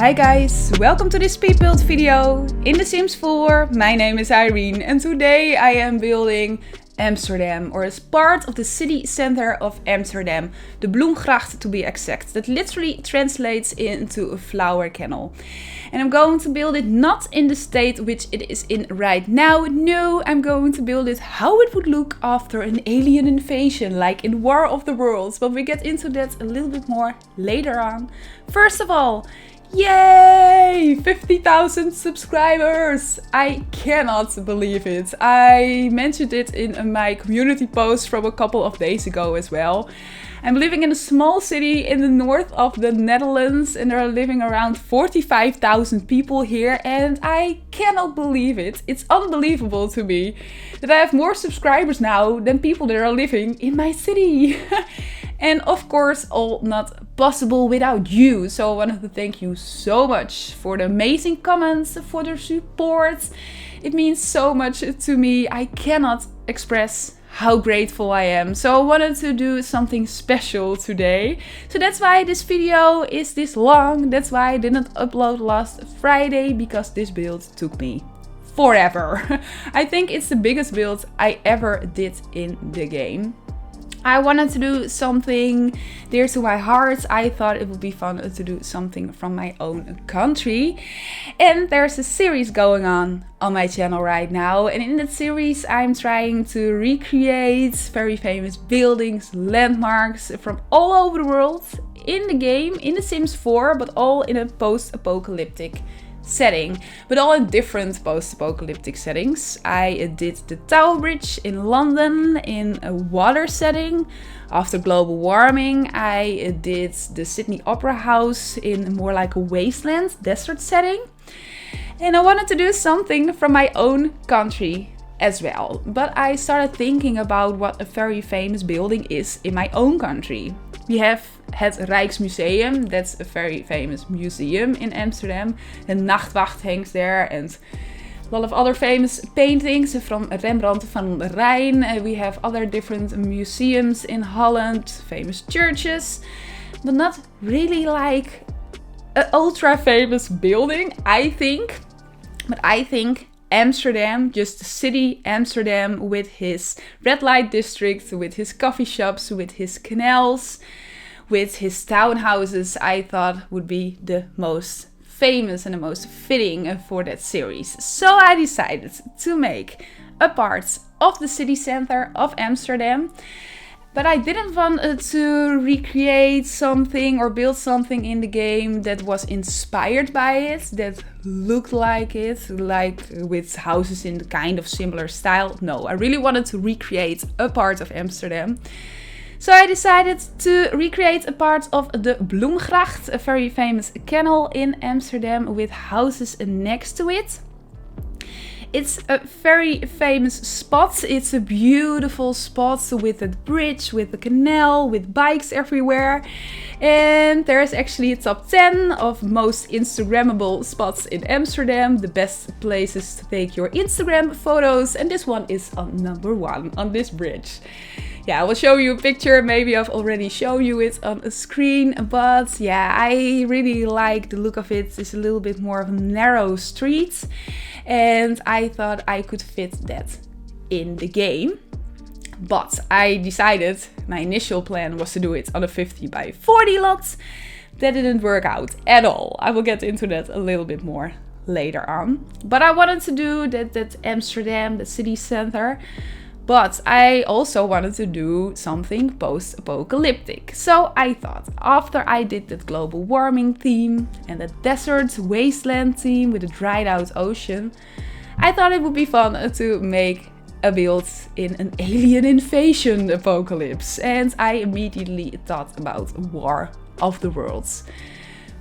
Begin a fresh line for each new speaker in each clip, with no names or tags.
Hi guys, welcome to this speed build video in The Sims 4. My name is Irene and today I am building Amsterdam, or as part of the city center of Amsterdam, the Bloemgracht to be exact. That literally translates into a flower canal. And I'm going to build it not in the state which it is in right now. No, I'm going to build it how it would look after an alien invasion, like in War of the Worlds. But we get into that a little bit more later on. First of all, yay! 50,000 subscribers! I cannot believe it. I mentioned it in my community post from a couple of days ago as well. I'm living in a small city in the north of the Netherlands and there are living around 45,000 people here and I cannot believe it. It's unbelievable to me that I have more subscribers now than people that are living in my city. And of course, all not possible without you. So I wanted to thank you so much for the amazing comments, for the support. It means so much to me. I cannot express how grateful I am. So I wanted to do something special today. So that's why this video is this long. That's why I didn't upload last Friday, because this build took me forever. I think it's the biggest build I ever did in the game. I wanted to do something dear to my heart. I thought it would be fun to do something from my own country. And there's a series going on my channel right now. And in that series I'm trying to recreate very famous buildings, landmarks from all over the world in the game, in The Sims 4, but all in a post-apocalyptic setting, but all in different post-apocalyptic settings. I did the Tower Bridge in London in a water setting after global warming. I did the Sydney Opera House in more like a wasteland, desert setting. And I wanted to do something from my own country as well. But I started thinking about what a very famous building is in my own country. We have het Rijksmuseum, that's a very famous museum in Amsterdam. The Nachtwacht hangs there and a lot of other famous paintings from Rembrandt van de Rijn. We have other different museums in Holland, famous churches, but not really like an ultra famous building, I think. But I think Amsterdam, just the city Amsterdam with his red light district, with his coffee shops, with his canals, with his townhouses, I thought would be the most famous and the most fitting for that series. So I decided to make a part of the city center of Amsterdam. But I didn't want to recreate something or build something in the game that was inspired by it, that looked like it, like with houses in the kind of similar style. No, I really wanted to recreate a part of Amsterdam. So I decided to recreate a part of the Bloemgracht, a very famous canal in Amsterdam with houses next to it. It's a very famous spot. It's a beautiful spot with a bridge, with a canal, with bikes everywhere. And there's actually a top 10 of most Instagrammable spots in Amsterdam. The best places to take your Instagram photos. And this one is on number 1 on this bridge. Yeah, I will show you a picture. Maybe I've already shown you it on a screen. But yeah, I really like the look of it. It's a little bit more of a narrow street. And I thought I could fit that in the game. But I decided, my initial plan was to do it on a 50 by 40 lot. That didn't work out at all. I will get into that a little bit more later on. But I wanted to do that Amsterdam, the city center. But I also wanted to do something post-apocalyptic. So I thought, after I did that global warming theme and the desert wasteland theme with a dried out ocean, I thought it would be fun to make a build in an alien invasion apocalypse. And I immediately thought about War of the Worlds.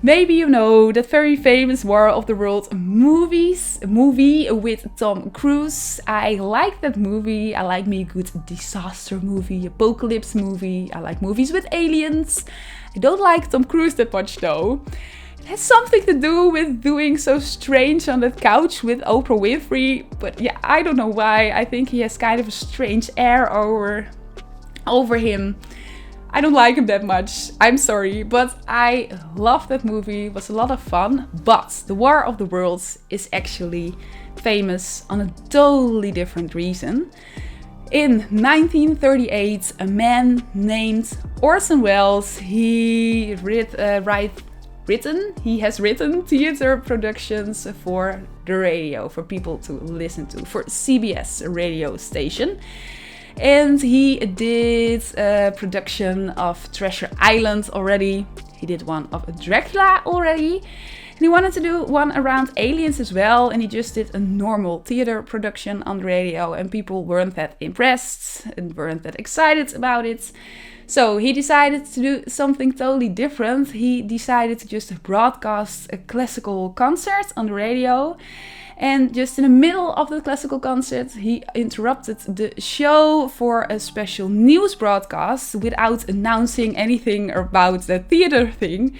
Maybe you know that very famous War of the World movie with Tom Cruise. I like that movie. I like me a good disaster movie, apocalypse movie. I like movies with aliens. I don't like Tom Cruise that much though. It has something to do with doing so strange on that couch with Oprah Winfrey. But yeah, I don't know why. I think he has kind of a strange air over him. I don't like him that much. I'm sorry, but I love that movie. It was a lot of fun. But The War of the Worlds is actually famous on a totally different reason. In 1938, a man named Orson Welles, he has written theater productions for the radio, for people to listen to, for CBS radio station. And he did a production of Treasure Island already. He did one of Dracula already. And he wanted to do one around aliens as well. And he just did a normal theater production on the radio. And people weren't that impressed and weren't that excited about it. So he decided to do something totally different. He decided to just broadcast a classical concert on the radio. And just in the middle of the classical concert, he interrupted the show for a special news broadcast without announcing anything about the theater thing.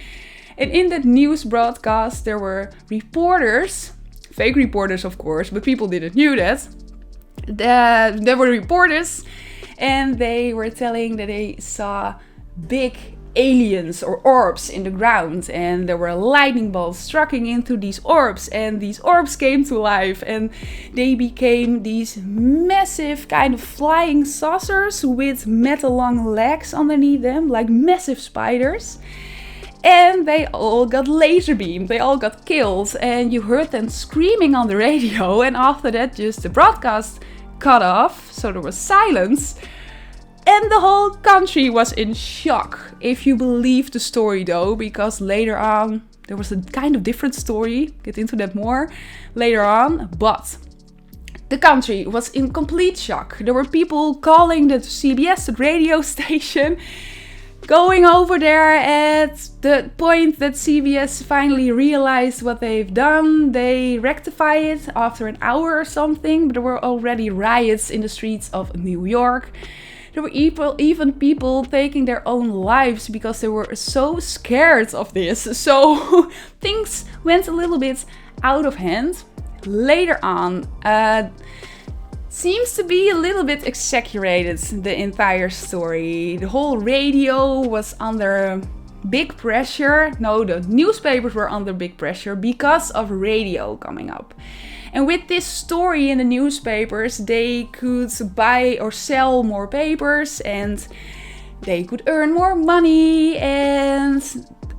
And in that news broadcast, there were reporters, fake reporters of course, but people didn't know that. There were reporters and they were telling that they saw big aliens or orbs in the ground, and there were lightning bolts striking into these orbs, and these orbs came to life and they became these massive kind of flying saucers with metal long legs underneath them, like massive spiders. And they all got laser beamed, they all got killed, and you heard them screaming on the radio. And after that, just the broadcast cut off, so there was silence. And the whole country was in shock, if you believe the story though, because later on there was a kind of different story, get into that more later on, but the country was in complete shock. There were people calling the CBS radio station, going over there at the point that CBS finally realized what they've done. They rectify it after an hour or something, but there were already riots in the streets of New York. There were even people taking their own lives because they were so scared of this. So things went a little bit out of hand. Later on, seems to be a little bit exaggerated, the entire story. The whole radio was under big pressure. No, the newspapers were under big pressure because of radio coming up. And with this story in the newspapers, they could buy or sell more papers and they could earn more money. And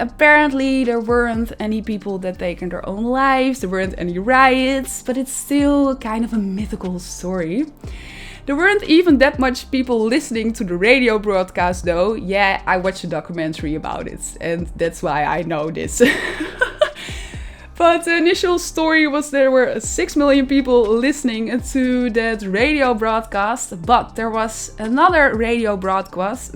apparently there weren't any people that taken their own lives, there weren't any riots, but it's still kind of a mythical story. There weren't even that much people listening to the radio broadcast though. Yeah, I watched a documentary about it and that's why I know this. But the initial story was there were 6 million people listening to that radio broadcast, but there was another radio broadcast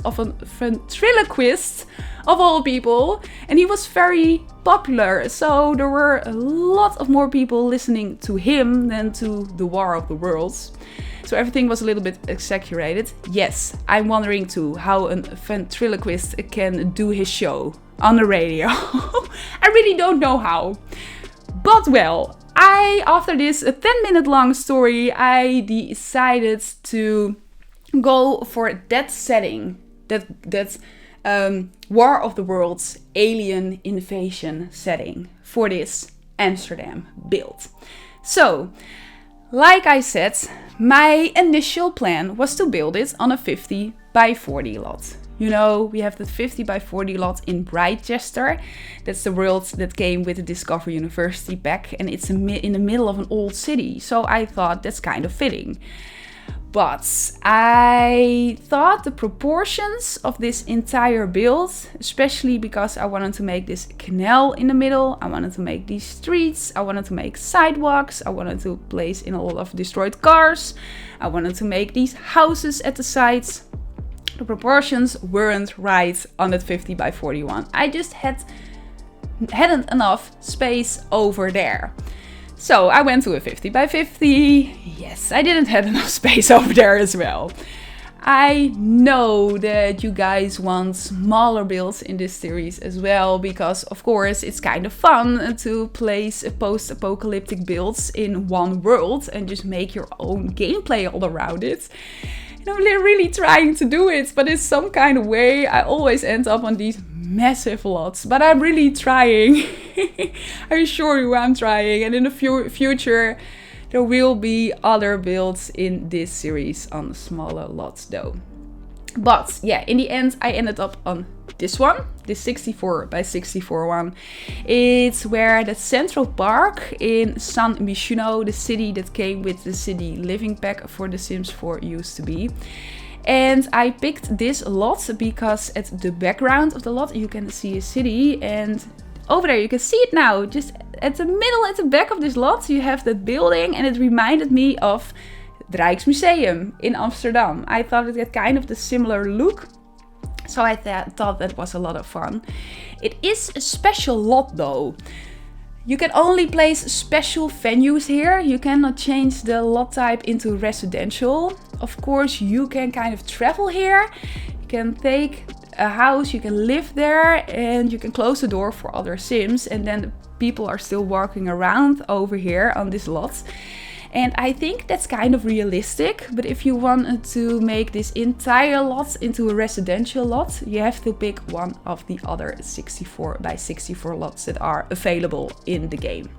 of a ventriloquist of all people, and he was very popular, so there were a lot of more people listening to him than to The War of the Worlds. So everything was a little bit exaggerated. Yes, I'm wondering too how a ventriloquist can do his show on the radio. I really don't know how. But well, after this 10-minute long story, I decided to go for that setting, that War of the Worlds alien invasion setting for this Amsterdam build. So, like I said, my initial plan was to build it on a 50 by 40 lot. You know, we have the 50 by 40 lot in Brightchester. That's the world that came with the Discover University pack, and it's in the middle of an old city. So I thought that's kind of fitting. But I thought the proportions of this entire build, especially because I wanted to make this canal in the middle, I wanted to make these streets, I wanted to make sidewalks, I wanted to place in a lot of destroyed cars, I wanted to make these houses at the sides. The proportions weren't right on that 50 by 41. I just hadn't enough space over there. So I went to a 50 by 50. Yes, I didn't have enough space over there as well. I know that you guys want smaller builds in this series as well, because of course it's kind of fun to place post-apocalyptic builds in one world and just make your own gameplay all around it. And I'm really trying to do it, but in some kind of way, I always end up on these massive lots. But I'm really trying. I assure you I'm trying. And in the future, there will be other builds in this series on smaller lots though. But yeah, in the end, I ended up on this one, this 64 by 64 one. It's where the Central Park in San Myshuno, the city that came with the city living pack for The Sims 4 used to be. And I picked this lot because at the background of the lot you can see a city, and over there you can see it now. Just at the middle, at the back of this lot, you have that building, and it reminded me of the Rijksmuseum in Amsterdam. I thought it had kind of the similar look, so I thought that was a lot of fun. It is a special lot though. You can only place special venues here. You cannot change the lot type into residential. Of course, you can kind of travel here. You can take a house, you can live there, and you can close the door for other Sims, and then the people are still walking around over here on this lot. And I think that's kind of realistic, but if you wanted to make this entire lot into a residential lot, you have to pick one of the other 64 by 64 lots that are available in the game.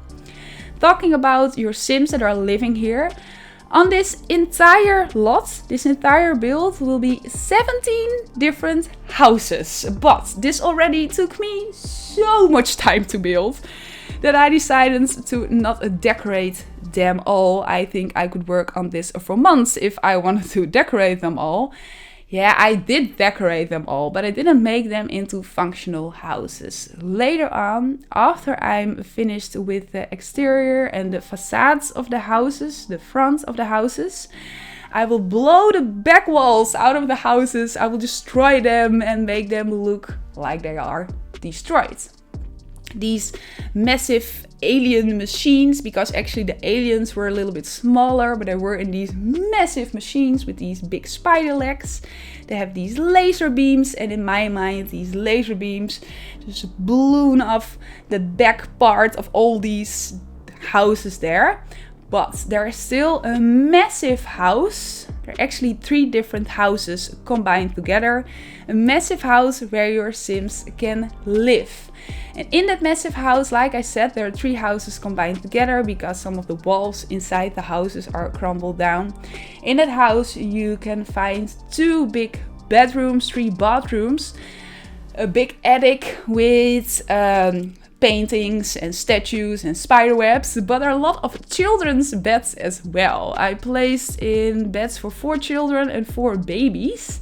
Talking about your Sims that are living here, on this entire lot, this entire build will be 17 different houses. But this already took me so much time to build that I decided to not decorate them all. I think I could work on this for months if I wanted to decorate them all. Yeah, I did decorate them all, but I didn't make them into functional houses. Later on, after I'm finished with the exterior and the facades of the houses, the front of the houses, I will blow the back walls out of the houses. I will destroy them and make them look like they are destroyed. These massive alien machines, because actually the aliens were a little bit smaller, but they were in these massive machines with these big spider legs. They have these laser beams, and in my mind these laser beams just balloon off the back part of all these houses there. But there is still a massive house. There are actually 3 different houses combined together. A massive house where your Sims can live. And in that massive house, like I said, there are 3 houses combined together because some of the walls inside the houses are crumbled down. In that house you can find 2 big bedrooms, 3 bathrooms, a big attic with paintings and statues and spider webs, but there are a lot of children's beds as well. I placed in beds for 4 children and 4 babies.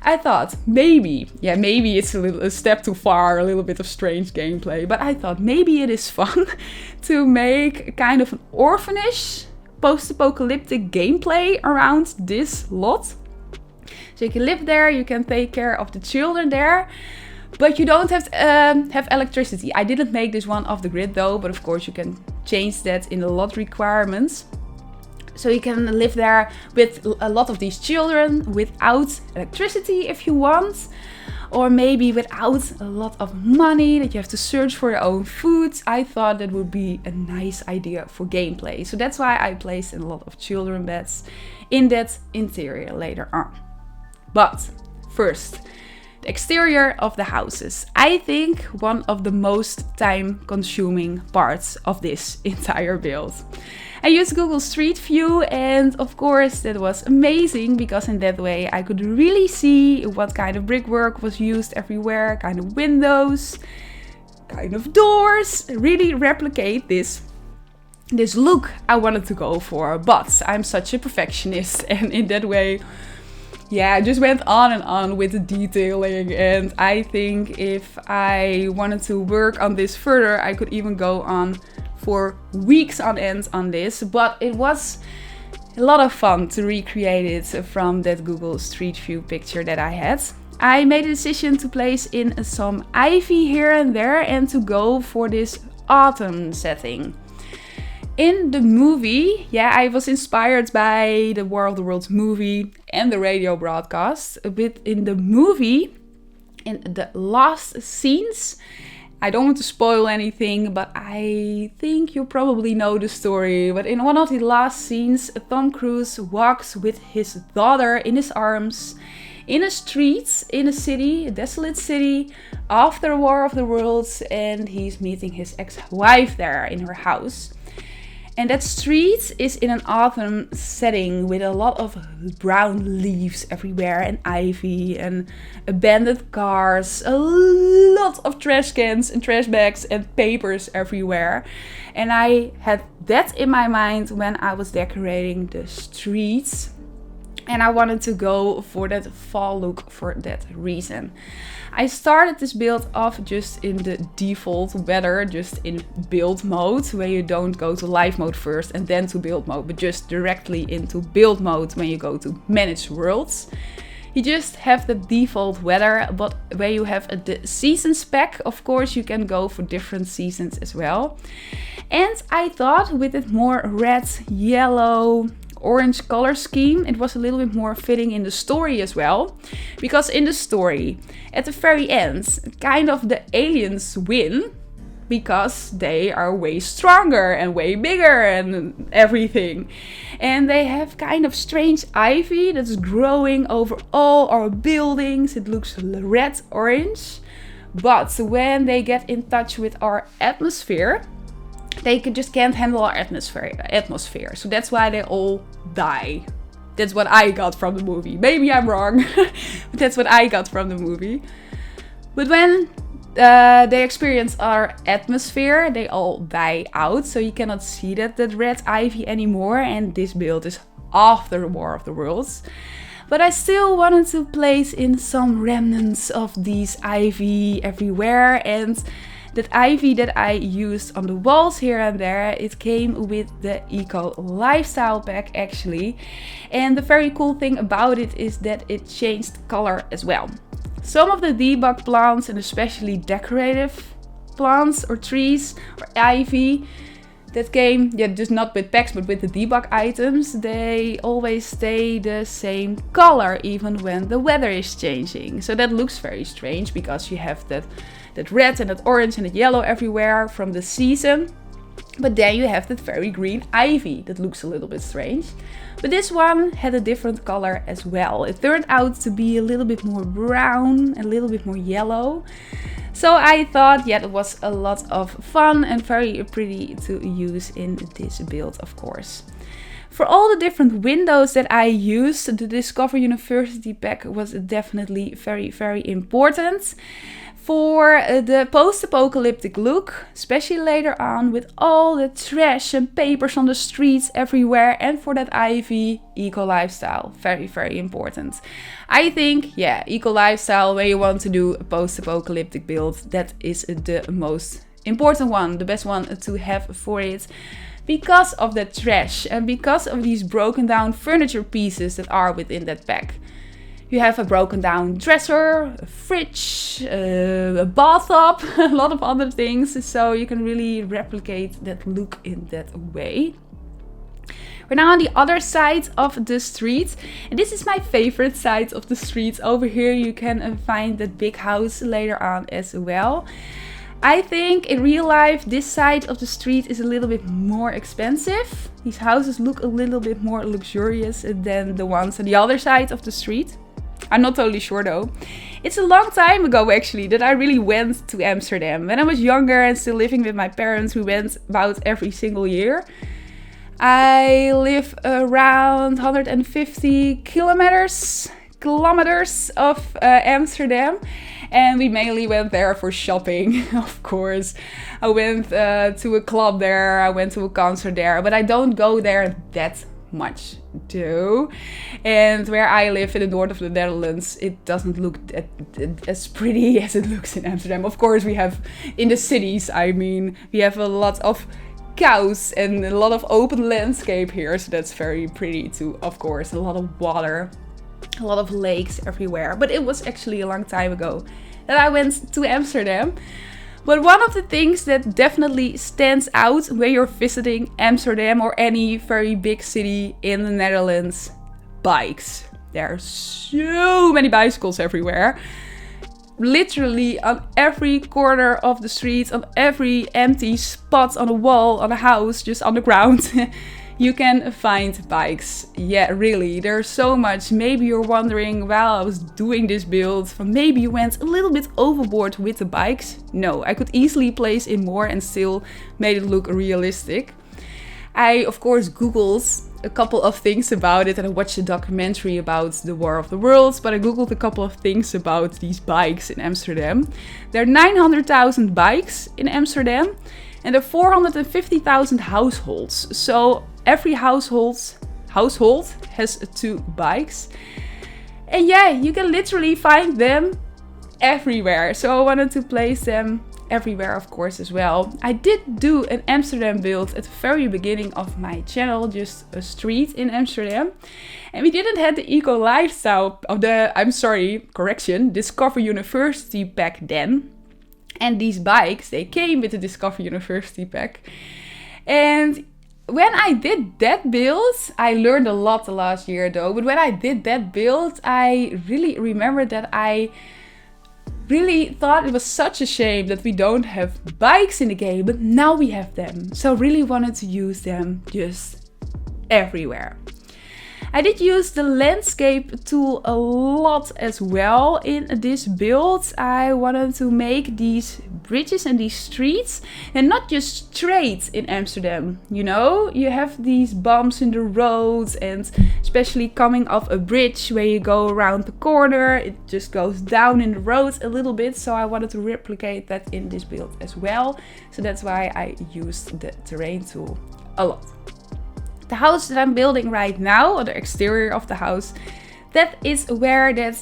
I thought maybe it's a step too far, a little bit of strange gameplay, but I thought maybe it is fun to make kind of an orphanage post-apocalyptic gameplay around this lot. So you can live there, you can take care of the children there, but you don't have to have electricity. I didn't make this one off the grid though, but of course you can change that in the lot requirements. So you can live there with a lot of these children without electricity if you want. Or maybe without a lot of money, that you have to search for your own food. I thought that would be a nice idea for gameplay. So that's why I placed in a lot of children beds in that interior later on. But first, the exterior of the houses. I think one of the most time-consuming parts of this entire build. I used Google Street View, and of course that was amazing because in that way I could really see what kind of brickwork was used everywhere, kind of windows, kind of doors, really replicate this look I wanted to go for. But I'm such a perfectionist, and in that way, yeah, I just went on and on with the detailing, and I think if I wanted to work on this further, I could even go on for weeks on end on this, but it was a lot of fun to recreate it from that Google Street View picture that I had. I made a decision to place in some ivy here and there and to go for this autumn setting. In the movie, yeah, I was inspired by the War of the Worlds movie and the radio broadcast, but in the movie, in the last scenes, I don't want to spoil anything, but I think you probably know the story. But in one of the last scenes, Tom Cruise walks with his daughter in his arms in a street, in a city, a desolate city, after War of the Worlds, and he's meeting his ex-wife there in her house. And that street is in an autumn setting with a lot of brown leaves everywhere and ivy and abandoned cars, a lot of trash cans and trash bags and papers everywhere. And I had that in my mind when I was decorating the streets. And I wanted to go for that fall look for that reason. I started this build off just in the default weather, just in build mode, where you don't go to live mode first and then to build mode, but just directly into build mode when you go to manage worlds. You just have the default weather, but where you have the season spec, of course, you can go for different seasons as well. And I thought with it more red, yellow, orange color scheme, it was a little bit more fitting in the story as well. Because in the story, at the very end, kind of the aliens win because they are way stronger and way bigger and everything. And they have kind of strange ivy that's growing over all our buildings. It looks red-orange. But when they get in touch with our atmosphere, they just can't handle our atmosphere. So that's why they all die. That's what I got from the movie. Maybe I'm wrong, but that's what I got from the movie. But when they experience our atmosphere, they all die out. So you cannot see that red ivy anymore. And this build is after War of the Worlds. But I still wanted to place in some remnants of these ivy everywhere. And that ivy that I used on the walls here and there, it came with the Eco Lifestyle pack actually. And the very cool thing about it is that it changed color as well. Some of the debug plants, and especially decorative plants or trees or ivy that came, just not with packs but with the debug items, they always stay the same color even when the weather is changing. So that looks very strange because you have that red and that orange and that yellow everywhere from the season. But then you have that very green ivy that looks a little bit strange. But this one had a different color as well. It turned out to be a little bit more brown, a little bit more yellow. So I thought, it was a lot of fun and very pretty to use in this build, of course. For all the different windows that I used, the Discover University pack was definitely very, very important. For the post-apocalyptic look, especially later on with all the trash and papers on the streets everywhere, and for that ivy, Eco Lifestyle, very, very important. I think, Eco Lifestyle, where you want to do a post-apocalyptic build, that is the most important one, the best one to have for it. Because of the trash and because of these broken down furniture pieces that are within that pack. You have a broken down dresser, a fridge, a bathtub, a lot of other things. So you can really replicate that look in that way. We're now on the other side of the street. And this is my favorite side of the street. Over here you can find that big house later on as well. I think in real life this side of the street is a little bit more expensive. These houses look a little bit more luxurious than the ones on the other side of the street. I'm not totally sure though. It's a long time ago actually that I really went to Amsterdam. When I was younger and still living with my parents, we went about every single year. I live around 150 kilometers of Amsterdam. And we mainly went there for shopping, of course. I went to a club there, I went to a concert there, but I don't go there that much too. And where I live in the north of the Netherlands, it doesn't look as pretty as it looks in Amsterdam. Of course, we have in the cities, we have a lot of cows and a lot of open landscape here, so that's very pretty too, of course. A lot of water, a lot of lakes everywhere. But it was actually a long time ago that I went to Amsterdam. But one of the things that definitely stands out when you're visiting Amsterdam or any very big city in the Netherlands, bikes. There are so many bicycles everywhere. literally on every corner of the street, on every empty spot on a wall, on a house, just on the ground. You can find bikes. Yeah, really, there's so much. Maybe you're wondering, while I was doing this build, maybe you went a little bit overboard with the bikes. No, I could easily place in more and still made it look realistic. I, of course, Googled a couple of things about it, and I watched a documentary about the War of the Worlds, but I Googled a couple of things about these bikes in Amsterdam. There are 900,000 bikes in Amsterdam, and there are 450,000 households. So every household has 2 bikes. And yeah, you can literally find them everywhere. So I wanted to place them everywhere, of course, as well. I did do an Amsterdam build at the very beginning of my channel, just a street in Amsterdam. And we didn't have the eco lifestyle of the, Discover University pack then. And these bikes, they came with the Discover University pack. And when I did that build, I learned a lot the last year though, but when I did that build, I really remember that I really thought it was such a shame that we don't have bikes in the game, but now we have them. So really wanted to use them just everywhere. I did use the landscape tool a lot as well in this build. I wanted to make these bridges and these streets, and not just straight in Amsterdam. You know, you have these bumps in the roads, and especially coming off a bridge where you go around the corner, it just goes down in the road a little bit. So I wanted to replicate that in this build as well. So that's why I used the terrain tool a lot. The house that I'm building right now, or the exterior of the house, that is where that,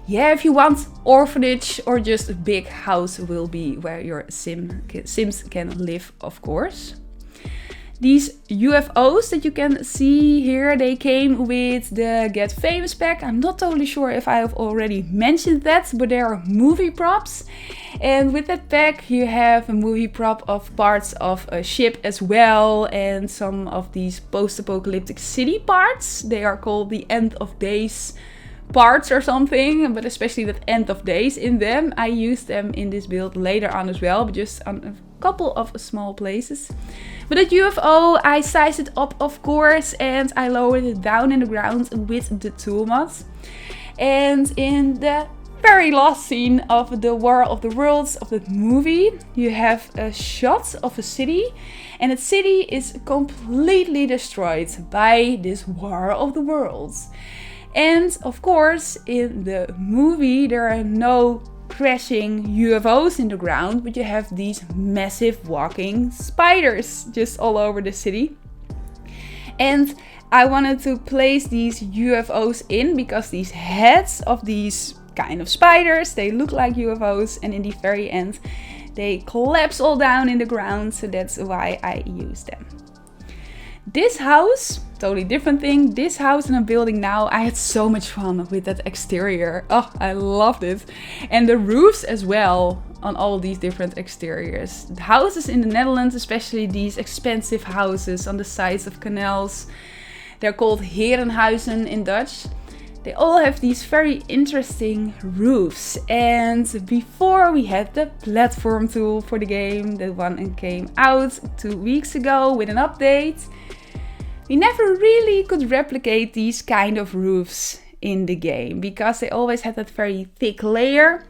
yeah, if you want orphanage or just a big house, will be where your Sims can live, of course. These UFOs that you can see here, they came with the Get Famous pack. I'm not totally sure if I have already mentioned that, but they are movie props. And with that pack you have a movie prop of parts of a ship as well, and some of these post-apocalyptic city parts. They are called the End of Days parts or something, but especially that End of Days in them. I used them in this build later on as well, but just on a couple of small places. But that UFO, I sized it up, of course, and I lowered it down in the ground with the tool mod. And in the very last scene of the War of the Worlds of the movie, you have a shot of a city, and that city is completely destroyed by this War of the Worlds. And of course, in the movie, there are no crashing UFOs in the ground, but you have these massive walking spiders just all over the city. And I wanted to place these UFOs in because these heads of these kind of spiders, they look like UFOs, and in the very end they collapse all down in the ground, so that's why I use them. This house, totally different thing. This house that I'm building now, I had so much fun with that exterior. Oh, I loved it. And the roofs as well on all these different exteriors. The houses in the Netherlands, especially these expensive houses on the sides of canals, they're called herenhuizen in Dutch. They all have these very interesting roofs. And before we had the platform tool for the game, the one came out 2 weeks ago with an update, we never really could replicate these kind of roofs in the game because they always had that very thick layer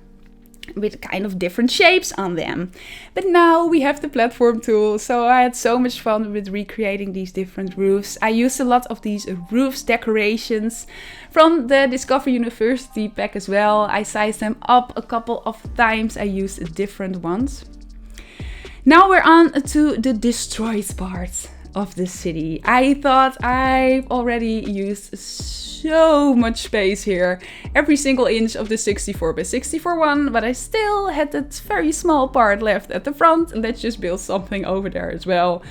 with kind of different shapes on them. But now we have the platform tool, so I had so much fun with recreating these different roofs. I used a lot of these roofs decorations from the Discover University pack as well. I sized them up a couple of times. I used different ones. Now we're on to the destroyed part of the city. I thought I've already used so much space here, every single inch of the 64x64 one, but I still had that very small part left at the front. Let's just build something over there as well,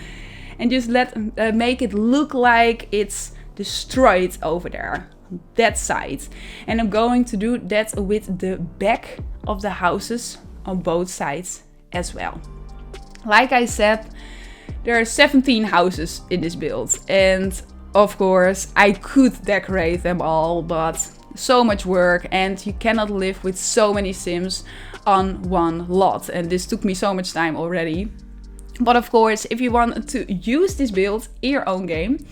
and just make it look like it's destroyed over there, that side. And I'm going to do that with the back of the houses on both sides as well. Like I said, there are 17 houses in this build, and of course I could decorate them all, but so much work, and you cannot live with so many Sims on one lot. And this took me so much time already. But of course, if you want to use this build in your own game,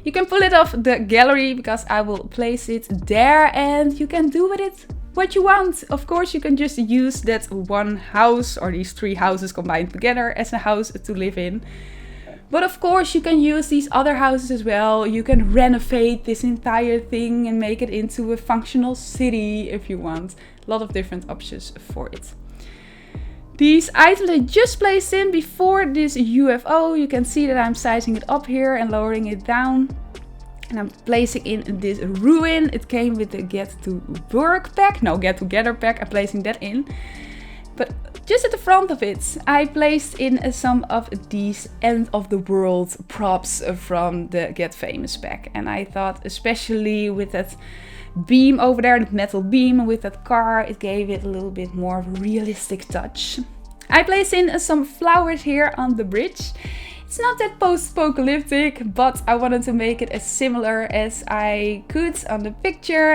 you can pull it off the gallery, because I will place it there and you can do with it what you want. Of course, you can just use that one house or these 3 houses combined together as a house to live in. But of course, you can use these other houses as well. You can renovate this entire thing and make it into a functional city if you want. A lot of different options for it. These items I just placed in before this UFO, you can see that I'm sizing it up here and lowering it down. And I'm placing in this ruin. It came with the Get to Work pack, no, Get Together pack. I'm placing that in. But just at the front of it, I placed in some of these end of the world props from the Get Famous pack. And I thought, especially with that beam over there, that metal beam with that car, it gave it a little bit more of a realistic touch. I placed in some flowers here on the bridge. It's not that post-apocalyptic, but I wanted to make it as similar as I could on the picture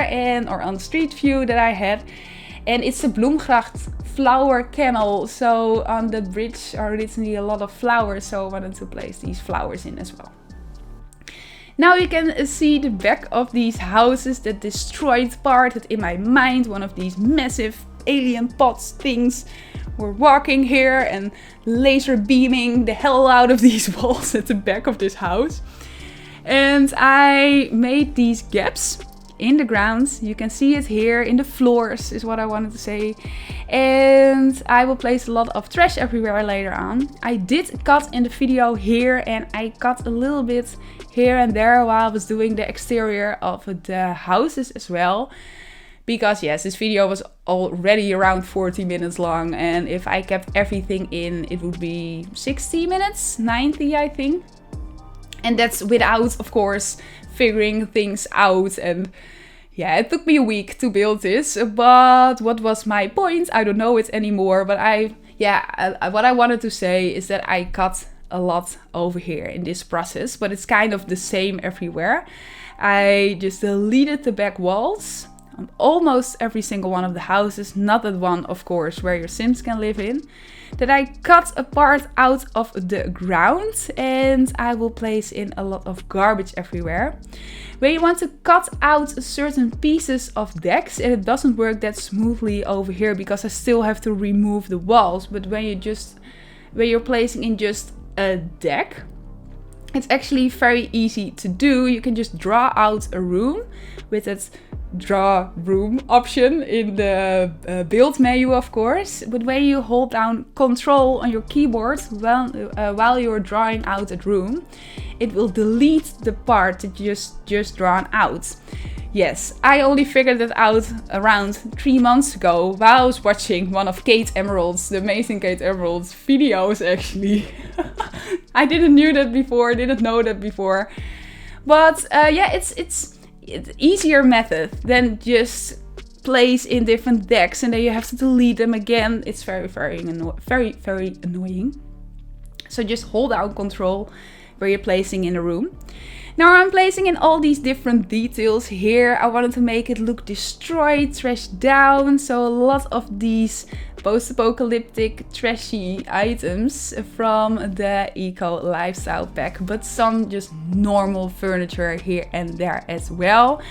or on the street view that I had. And it's a Bloemgracht flower canal, so on the bridge are originally a lot of flowers, so I wanted to place these flowers in as well. Now you can see the back of these houses, that destroyed part that in my mind, one of these massive alien pods things were walking here and laser beaming the hell out of these walls at the back of this house. And I made these gaps in the ground. You can see it here in the floors is what I wanted to say. And I will place a lot of trash everywhere later on. I did cut in the video here, and I cut a little bit here and there while I was doing the exterior of the houses as well. Because yes, this video was already around 40 minutes long, and if I kept everything in, it would be 60 minutes, 90 I think. And that's without, of course, figuring things out. And yeah, it took me a week to build this, but what was my point? I don't know it anymore, but what I wanted to say is that I cut a lot over here in this process, but it's kind of the same everywhere. I just deleted the back walls on almost every single one of the houses, not that one, of course, where your Sims can live in. That I cut a part out of the ground, and I will place in a lot of garbage everywhere. When you want to cut out certain pieces of decks, and it doesn't work that smoothly over here because I still have to remove the walls, but when you're placing in just a deck, it's actually very easy to do. You can just draw out a room with that draw room option in the build menu, of course. But when you hold down Control on your keyboard while you're drawing out a room, it will delete the part that you just drawn out. Yes, I only figured that out around 3 months ago while I was watching one of Kate Emerald's, the amazing Kate Emerald's videos actually. I didn't know that before. But yeah, it's an easier method than just place in different decks and then you have to delete them again. It's very, very annoying. So just hold down Control where you're placing in a room. Now I'm placing in all these different details here. I wanted to make it look destroyed, trashed down. So a lot of these post-apocalyptic trashy items from the Eco Lifestyle pack, but some just normal furniture here and there as well.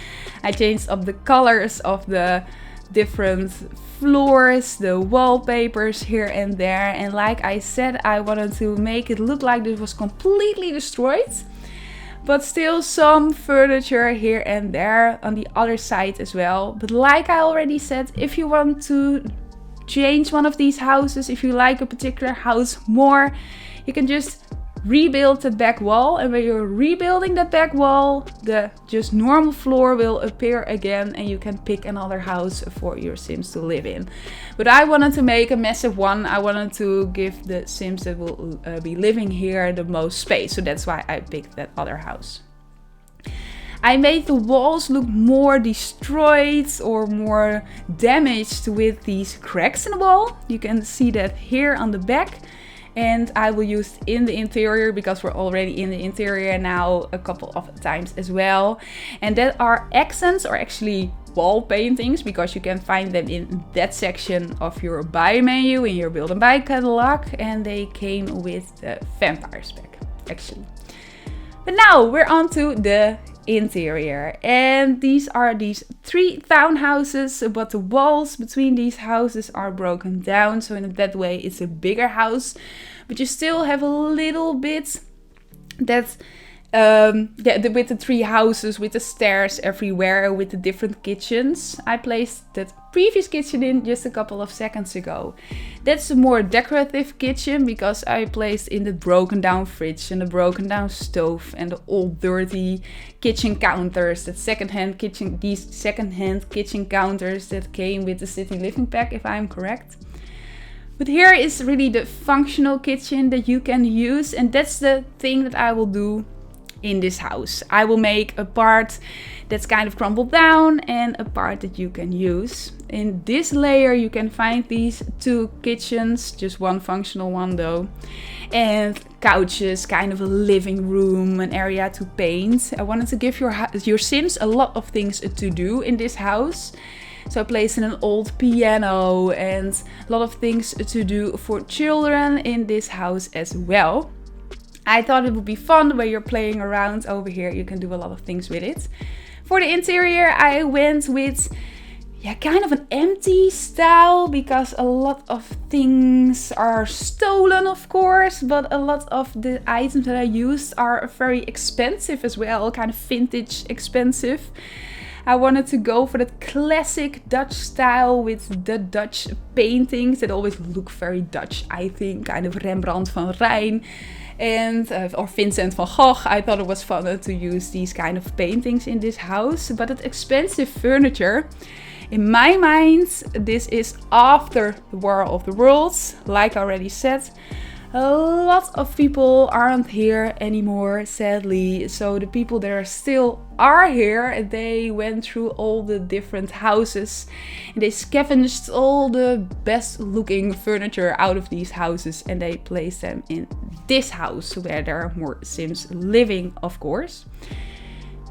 I changed up the colors of the different floors, the wallpapers here and there. And like I said, I wanted to make it look like this was completely destroyed. But still some furniture here and there on the other side as well. But like I already said, if you want to change one of these houses, if you like a particular house more, you can just rebuild the back wall. And when you're rebuilding that back wall, the just normal floor will appear again and you can pick another house for your Sims to live in. But I wanted to make a massive one. I wanted to give the Sims that will be living here the most space. So that's why I picked that other house. I made the walls look more destroyed or more damaged with these cracks in the wall. You can see that here on the back. And I will use it in the interior because we're already in the interior now a couple of times as well. And that are accents, or actually wall paintings, because you can find them in that section of your buy menu in your build and buy catalog, and they came with the vampires pack actually. But now we're on to the interior, and these are these 3 townhouses, but the walls between these houses are broken down, so in that way it's a bigger house, but you still have a little bit that with the 3 houses, with the stairs everywhere, with the different kitchens. I placed that previous kitchen in just a couple of seconds ago. That's a more decorative kitchen, because I placed in the broken down fridge and the broken down stove and the old dirty kitchen counters, these secondhand kitchen counters that came with the city living pack, if I'm correct. But here is really the functional kitchen that you can use, and that's the thing that I will do in this house. I will make a part that's kind of crumbled down and a part that you can use. In this layer you can find these 2 kitchens, just one functional one though, and couches, kind of a living room, an area to paint. I wanted to give your Sims a lot of things to do in this house. So I placed in an old piano and a lot of things to do for children in this house as well. I thought it would be fun when you're playing around over here. You can do a lot of things with it. For the interior, I went with kind of an empty style, because a lot of things are stolen, of course, but a lot of the items that I used are very expensive as well, kind of vintage expensive. I wanted to go for that classic Dutch style with the Dutch paintings that always look very Dutch, I think, kind of Rembrandt van Rijn. Or Vincent van Gogh. I thought it was fun to use these kind of paintings in this house. But it's expensive furniture. In my mind, this is after the War of the Worlds. Like I already said, a lot of people aren't here anymore, sadly. So the people that still are here, they went through all the different houses and they scavenged all the best looking furniture out of these houses, and they placed them in this house where there are more Sims living, of course.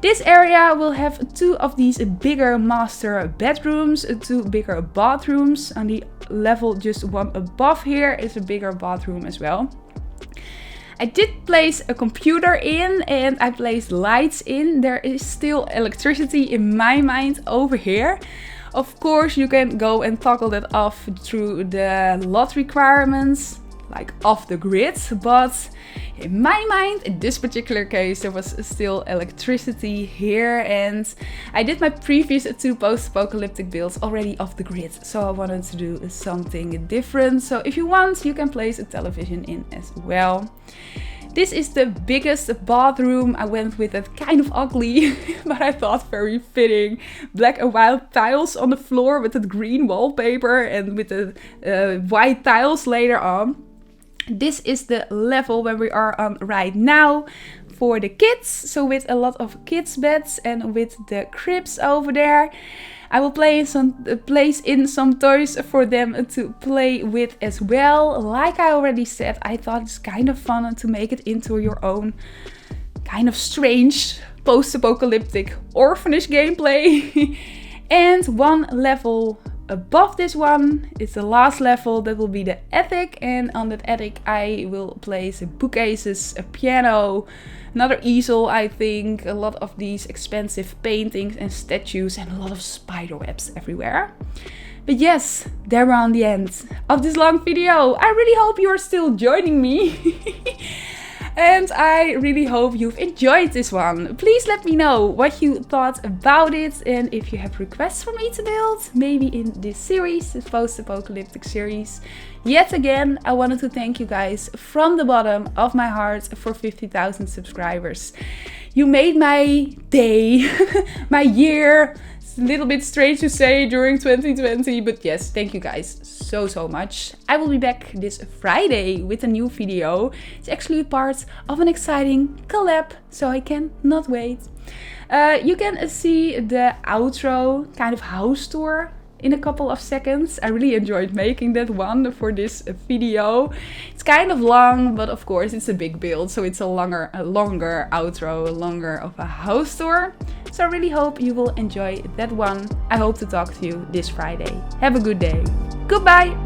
This area will have 2 of these bigger master bedrooms, 2 bigger bathrooms. On the level just one above here is a bigger bathroom as well. I did place a computer in and I placed lights in. There is still electricity in my mind over here. Of course, you can go and toggle that off through the lot requirements, like off the grid, but in my mind, in this particular case, there was still electricity here, and I did my previous 2 post-apocalyptic builds already off the grid, so I wanted to do something different. So if you want, you can place a television in as well. This is the biggest bathroom. I went with it kind of ugly, but I thought very fitting. Black and white tiles on the floor with the green wallpaper and with the white tiles later on. This is the level where we are on right now for the kids. So with a lot of kids beds and with the cribs over there. I will place in some toys for them to play with as well. Like I already said, I thought it's kind of fun to make it into your own kind of strange post-apocalyptic orphanage gameplay. And one level above this one is the last level, that will be the attic, and on that attic I will place bookcases, a piano, another easel, I think, a lot of these expensive paintings and statues, and a lot of spider webs everywhere. But yes, there we're on the end of this long video. I really hope you're still joining me. And I really hope you've enjoyed this one. Please let me know what you thought about it, and if you have requests for me to build, maybe in this series, this post-apocalyptic series. Yet again, I wanted to thank you guys from the bottom of my heart for 50,000 subscribers. You made my day, my year. It's a little bit strange to say during 2020, but yes, thank you guys so much. I will be back this Friday with a new video. It's actually part of an exciting collab, so I cannot wait. You can see the outro kind of house tour in a couple of seconds. I really enjoyed making that one for this video. It's kind of long, but of course it's a big build, so it's a longer outro, longer of a house tour. So I really hope you will enjoy that one. I hope to talk to you this Friday. Have a good day. Goodbye!